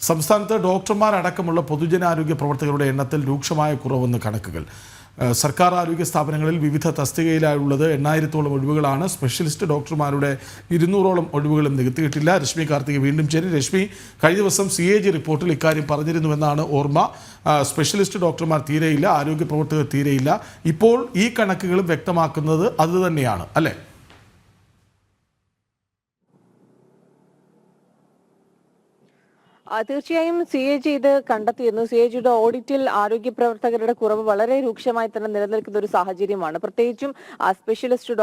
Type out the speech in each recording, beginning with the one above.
സംസ്ഥാനത്ത് ഡോക്ടർമാരടക്കമുള്ള പൊതുജനാരോഗ്യ പ്രവർത്തകരുടെ എണ്ണത്തിൽ രൂക്ഷമായ കുറവെന്ന് കണക്കുകൾ. സർക്കാർ ആരോഗ്യ സ്ഥാപനങ്ങളിൽ വിവിധ തസ്തികയിലായുള്ളത് 8000-ഓളം ഒഴിവുകളാണ്. സ്പെഷ്യലിസ്റ്റ് ഡോക്ടർമാരുടെ 200-ഓളം ഒഴിവുകളും നികത്തിയിട്ടില്ല. രശ്മി കാർത്തിക് വീണ്ടും ചേരും. രശ്മി, കഴിഞ്ഞ ദിവസം CAG റിപ്പോർട്ടിൽ ഇക്കാര്യം പറഞ്ഞിരുന്നുവെന്നാണ് ഓർമ്മ. സ്പെഷ്യലിസ്റ്റ് ഡോക്ടർമാർ തീരെയില്ല, ആരോഗ്യ പ്രവർത്തകർ തീരെയില്ല. ഇപ്പോൾ ഈ കണക്കുകളും വ്യക്തമാക്കുന്നത് അതുതന്നെയാണ്, അല്ലേ? തീർച്ചയായും CAG ഇത് കണ്ടെത്തിയിരുന്നു. CAGയുടെ ഓഡിറ്റിൽ ആരോഗ്യ പ്രവർത്തകരുടെ കുറവ് വളരെ രൂക്ഷമായി തന്നെ നിലനിൽക്കുന്ന ഒരു സാഹചര്യമാണ്. പ്രത്യേകിച്ചും സ്പെഷ്യലിസ്റ്റ്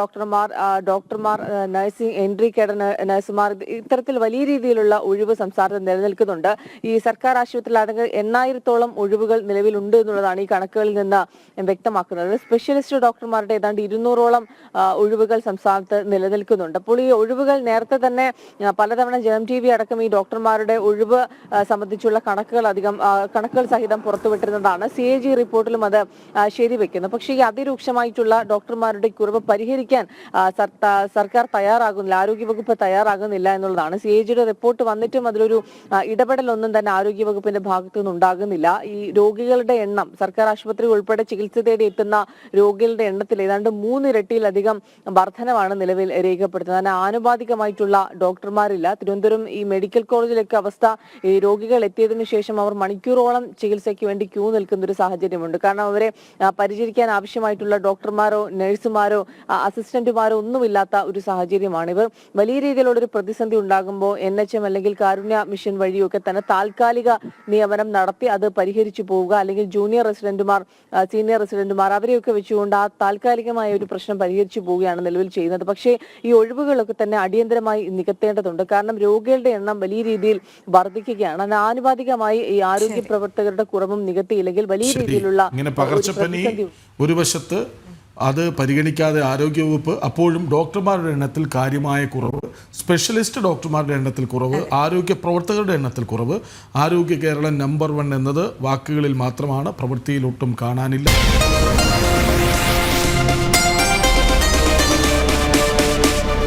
ഡോക്ടർമാർ, നഴ്സിംഗ് എൻട്രി കേഡർ നഴ്സുമാർ, ഇത്തരത്തിൽ വലിയ രീതിയിലുള്ള ഒഴിവ് സംസ്ഥാനത്ത് നിലനിൽക്കുന്നുണ്ട്. ഈ സർക്കാർ ആശുപത്രിയിലാണെങ്കിൽ 8000-ഓളം ഒഴിവുകൾ നിലവിലുണ്ട് എന്നുള്ളതാണ് ഈ കണക്കുകളിൽ നിന്ന് വ്യക്തമാക്കുന്നത്. സ്പെഷ്യലിസ്റ്റ് ഡോക്ടർമാരുടെ ഏതാണ്ട് 200-ഓളം ഒഴിവുകൾ സംസ്ഥാനത്ത് നിലനിൽക്കുന്നുണ്ട്. അപ്പോൾ ഈ ഒഴിവുകൾ നേരത്തെ തന്നെ പലതവണ ജനം TV അടക്കം ഈ ഡോക്ടർമാരുടെ ഒഴിവ് സംബന്ധിച്ചുള്ള കണക്കുകൾ സഹിതം പുറത്തുവിട്ടിരുന്നതാണ്. CAG റിപ്പോർട്ടിലും അത് ശരിവെക്കുന്നു. പക്ഷേ ഈ അതിരൂക്ഷമായിട്ടുള്ള ഡോക്ടർമാരുടെ കുറവ് പരിഹരിക്കാൻ സർക്കാർ തയ്യാറാകുന്നില്ല, ആരോഗ്യവകുപ്പ് തയ്യാറാകുന്നില്ല എന്നുള്ളതാണ്. CAGയുടെ റിപ്പോർട്ട് വന്നിട്ടും അതിലൊരു ഇടപെടലൊന്നും തന്നെ ആരോഗ്യവകുപ്പിന്റെ ഭാഗത്തു നിന്നുണ്ടാകുന്നില്ല. ഈ രോഗികളുടെ എണ്ണം, സർക്കാർ ആശുപത്രി ഉൾപ്പെടെ ചികിത്സ തേടി എത്തുന്ന രോഗികളുടെ എണ്ണത്തിൽ ഏതാണ്ട് 3 ഇരട്ടിയിലധികം വർധനവാണ് നിലവിൽ രേഖപ്പെടുത്തുന്നത്. അതിന് ആനുപാതികമായിട്ടുള്ള ഡോക്ടർമാരില്ല. തിരുവനന്തപുരം ഈ മെഡിക്കൽ കോളേജിലൊക്കെ അവസ്ഥ, ഈ രോഗികൾ എത്തിയതിനു ശേഷം അവർ മണിക്കൂറോളം ചികിത്സയ്ക്ക് വേണ്ടി ക്യൂ നിൽക്കുന്ന ഒരു സാഹചര്യമുണ്ട്. കാരണം അവരെ പരിചരിക്കാൻ ആവശ്യമായിട്ടുള്ള ഡോക്ടർമാരോ നഴ്സുമാരോ അസിസ്റ്റന്റുമാരോ ഒന്നുമില്ലാത്ത ഒരു സാഹചര്യമാണ്. ഇവർ വലിയ രീതിയിലുള്ള ഒരു പ്രതിസന്ധി ഉണ്ടാകുമ്പോൾ NHM അല്ലെങ്കിൽ കാരുണ്യ മിഷൻ വഴിയൊക്കെ തന്നെ താൽക്കാലിക നിയമനം നടത്തി അത് പരിഹരിച്ചു പോവുക, അല്ലെങ്കിൽ ജൂനിയർ റെസിഡന്റുമാർ, സീനിയർ റെസിഡന്റുമാർ, അവരെയൊക്കെ വെച്ചുകൊണ്ട് ആ താൽക്കാലികമായ ഒരു പ്രശ്നം പരിഹരിച്ചു പോവുകയാണ് നിലവിൽ ചെയ്യുന്നത്. പക്ഷേ ഈ ഒഴിവുകളൊക്കെ തന്നെ അടിയന്തരമായി നികത്തേണ്ടതുണ്ട്. കാരണം രോഗികളുടെ എണ്ണം വലിയ രീതിയിൽ വർദ്ധിക്കുകയാണ്. ആനുപാതികമായി ഈ ആരോഗ്യ പ്രവർത്തകരുടെ കുറവും നികത്തിയില്ലെങ്കിൽ വലിയ രീതിയിലുള്ള പകർച്ചപ്പനി ഒരു വശത്ത് അത് പരിഗണിക്കാതെ ആരോഗ്യവകുപ്പ്, അപ്പോഴും ഡോക്ടർമാരുടെ എണ്ണത്തിൽ കാര്യമായ കുറവ്, സ്പെഷ്യലിസ്റ്റ് ഡോക്ടർമാരുടെ എണ്ണത്തിൽ കുറവ്, ആരോഗ്യ പ്രവർത്തകരുടെ എണ്ണത്തിൽ കുറവ്. ആരോഗ്യ കേരളം നമ്പർ 1 എന്നത് വാക്കുകളിൽ മാത്രമാണ്, പ്രവൃത്തിയിൽ ഒട്ടും കാണാനില്ല.